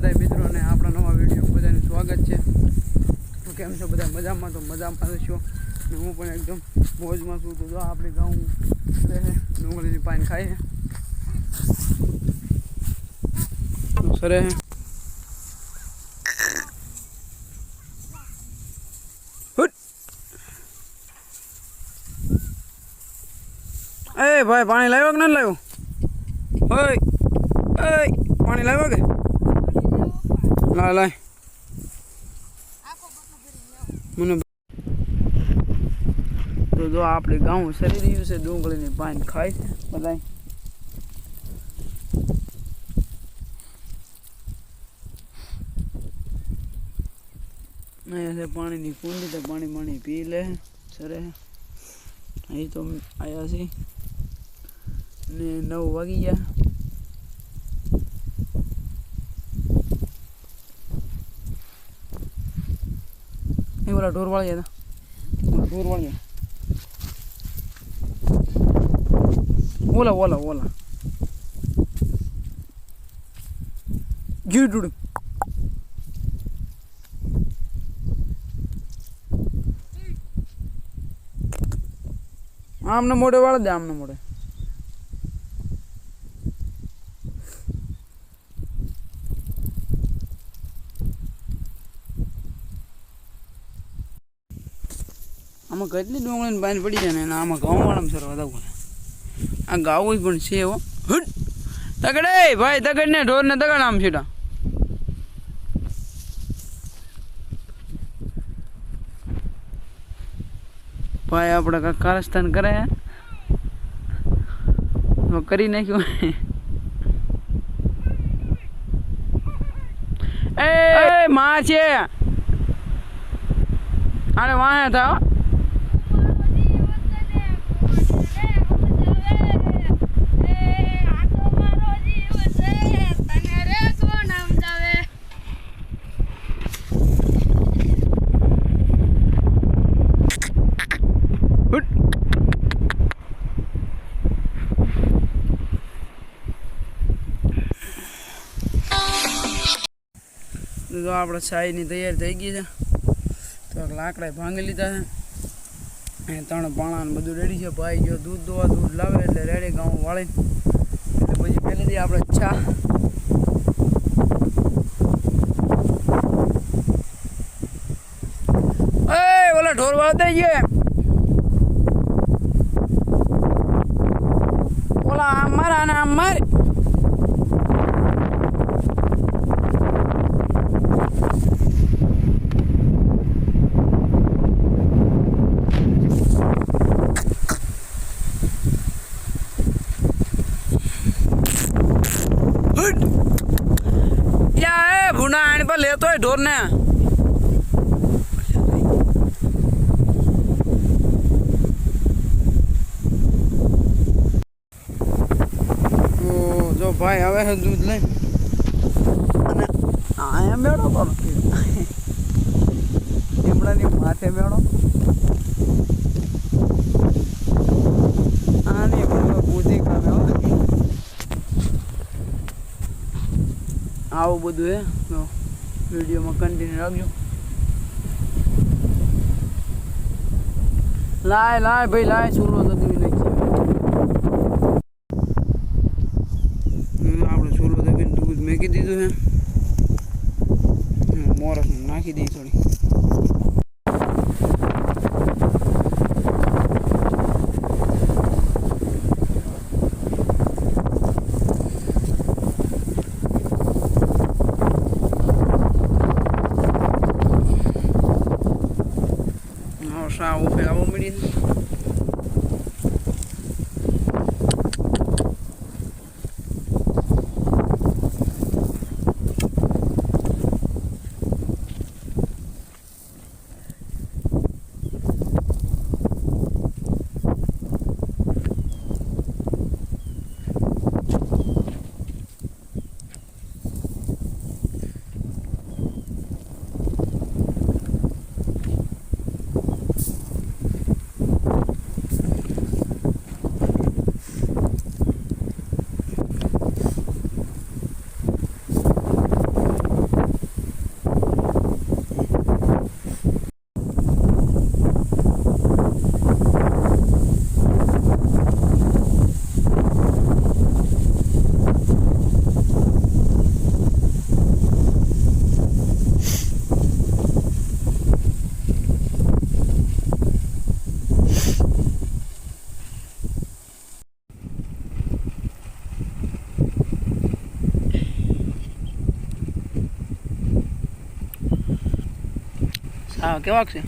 બધા મિત્રોને આપણા નવા વિડીયો બધાનું સ્વાગત છે. તો કેમ છો બધા? મજામાં? તો મજામાં છો ને હું પણ એકદમ મોજમાં છું. તો જો આપણે ગાઉં રહે ડુંગળીની પાન ખાઈએ સરે એ ભાઈ પાણી લાવ્યો કે નથી લાવ્યો? ઓય એ પાણી લાવ્યો કે? લાય લાય મને. તો જો આપણે ગાઉં સરી રહ્યું છે, ડુંગળીની પાન ખાય છે બધા. અહીંયા છે પાણીની કુંડી, તો પાણી પી લે સરે. અહીં તો આવ્યા છીએ ને 9 વાગી ગયા. એ ઓલા ઢોર વાળ્યા હતા, ઢોર વાળ્યા ઓલા જીડુડ. આમને મોઢે વાળ દે, આમને મોઢે. આમાં કેટલી ડુંગળીની પાણી પડી જાય ને આમાં ઘઉં વાળામાં સરવા દઉં. આ ગાવું પણ છે હો. હટ તગડે ભાઈ, તગડ ને ઢોર ને તગડ આમ છેટા. ભાઈ આપણે કાંઈક કારસ્તાન કરે તો કરી નાખ્યું. એ માં છે આને વાહે થાવ. તો આપણે ચાયની તૈયારી થઈ ગઈ છે. તો લાકડા ભાંગી લીધા છે, 3 પાણા બધું રેડી છે. ભાઈ જો દૂધ લાવે એટલે રેડી ઘઉં વાળીને એટલે પછી પહેલી દી આપણે ચા. એ ઓલા ઢોર વાળતા ગયો, ઓલા આમ માર અને આમ માર. ભૂના આણ પર લેતો હોય ઢોર ને. જો ભાઈ હવે છે દૂધ લઈ અને આયા મેળો કરો લીમડાની માથે મેળો. આની બુદ્ધિ કામે આવું બધું હે. તો વિડીયોમાં કન્ટિન્યુ રાખજો. લાય ભાઈ લાય, ચૂલો તો દીવી નાખી. આપણે ચૂલો તો દૂધ મેકી દીધું છે, મોરસ નાખી દઈ થોડી. સાવ ફેલાવવા મળી. સા કેવાક છે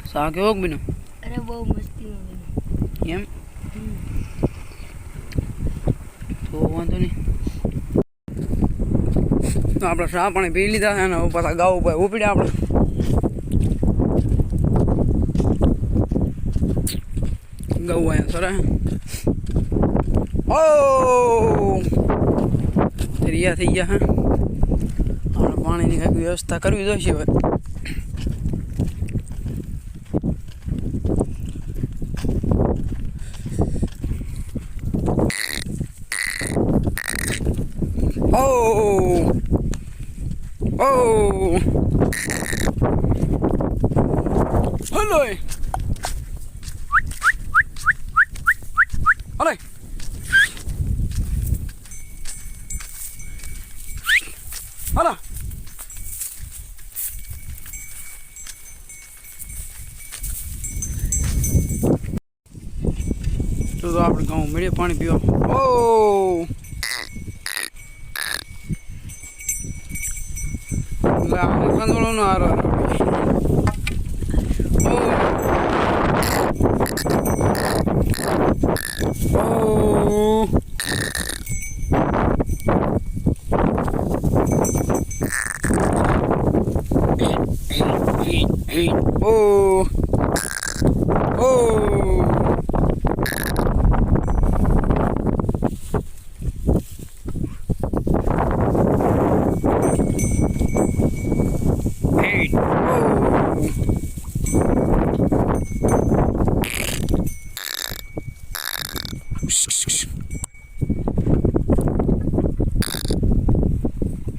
સા કેવોક બીનો અરે બહુ મસ્તીમાં બન્યું એમ તો વાંધો નહીં તો આપણે ચા પાણી પી લીધા છે અને હવે પાછા ગાવ ઉપર ઉપડ્યા આપણે ગૌ અહીંયા સર ઓ તૈયાર થઈ ગયા હા આપણે પાણીની કંઈક વ્યવસ્થા કરવી જોઈશે હવે Oh! Oh! Hello! Hello! Hello! તો આપણે ગાઉં મળીએ પાણી પીવા ઓ કંદોળો નો હારો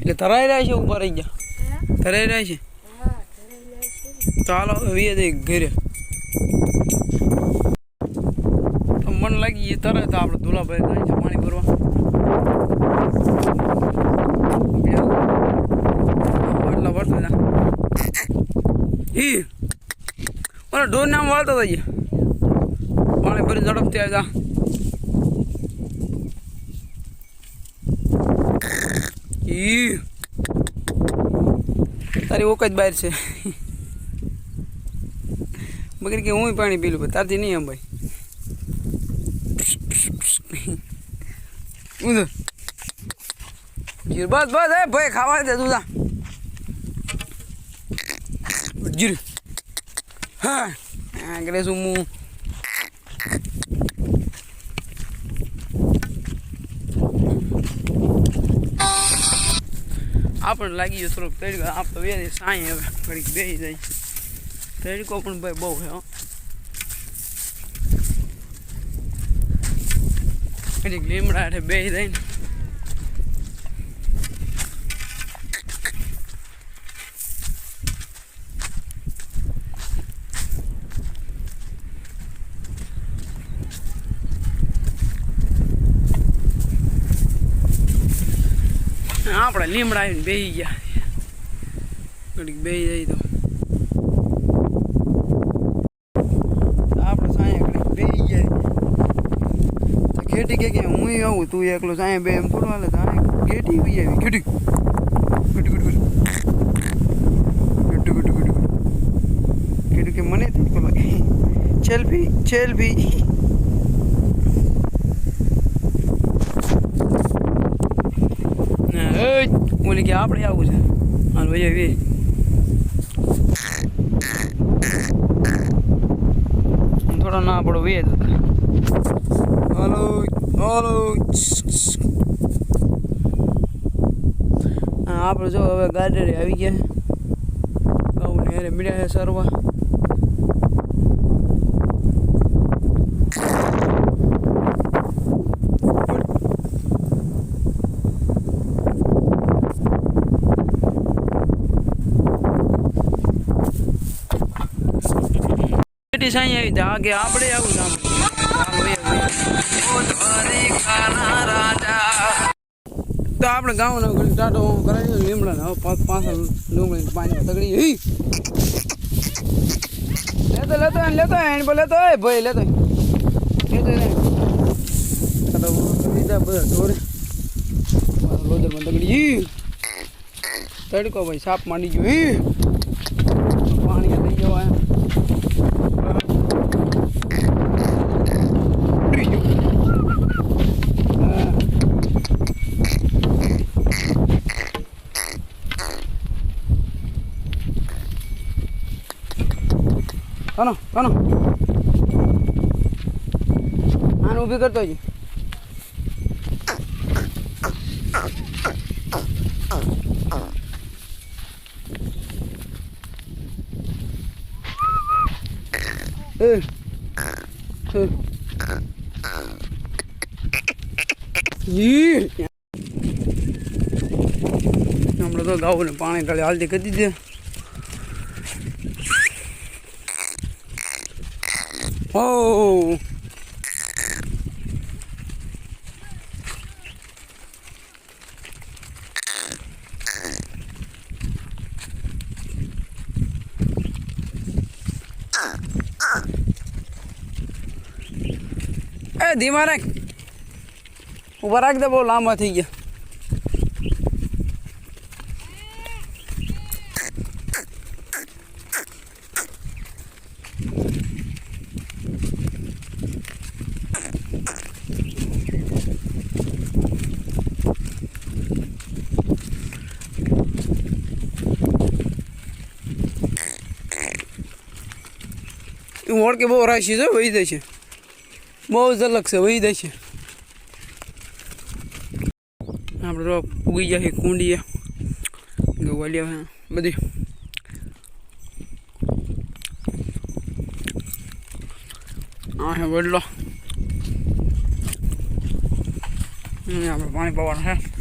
એટલે તરાઈ રહ્યા છે ઉપર રહી ગયા તરાઈ રહ્યા છે ચાલો વીએ દે ઘરે મન લાગી એ તરે તો આપણે ધોલાભાઈ જાય છે પાણી ભરવા એટલા ભરતા હતા ઈ ઓલા ઢોર નામ વાળતા હતા પાણી ભરી ઝડપથી આવ્યા ઈ તારી ઓકાત બહાર છે મગર કે હું પાણી પીલું પણ તારથી નહીં એમ ભાઈ બસ બસ હે ભાઈ ખાવા દે તું જીર હા આગળ શું હું આપણે લાગી ગયો થોડોક તડકો આપણે બે સાંઈ હવે ઘડીક બેસી જાય તડકો પણ ભાઈ બહુ છે ઘડીક લીમડા એટલે બેસી જાય ને આપણે લીમડા આવીને બેસી ગયા ઘડીક બેસી જાય તો આપણે સાંયા ઘડીક બેસી જાય તો ખેટી કે હું આવું તું એકલો સાંયા બે એમ થોડું હાલે તો ઘેટી બી આવી ખેટી ખેટું કે મને તડકો લાગે છેલ્ફી બોલી કે આપણે આવું છે અને ભાઈ વે થોડો ના પડો વે તો હલો હલો આપણે જો હવે ગાર્ડરે આવી ગયા ગાઉને અરે મળ્યા છે સરવા સાંઈ આવી તો આગે આપણે આવું તો આપણે ગાઉનો ટાટો કરાવી લીમડા હવે પાછળ ડુંગળી પાણી તગડી લેતો એની પર લેતો ભાઈ લેતો લીધા બધા ઢોરે લોદરમાં તગડી તડકો ભાઈ સાપ માંડી ગયો પાણી લઈ જવા કાનો કાનો આને ઊભી કરતો જ આપણે તો ગાઉને પાણી ઢાળી હાલતી કરી દીધી ઓ ધીમા રાખ ઉભા રાખ દે બહુ લાંબા થઈ ગયા ઓળખે બહુ રાશી છે વહી દે છે બહુ ઝલક છે વહી દે છે આપણે તો ઉગી જાય કુંડીએ ગવાલિયા બધી આ હે વડલો આપણે પાણી પાવાનું છે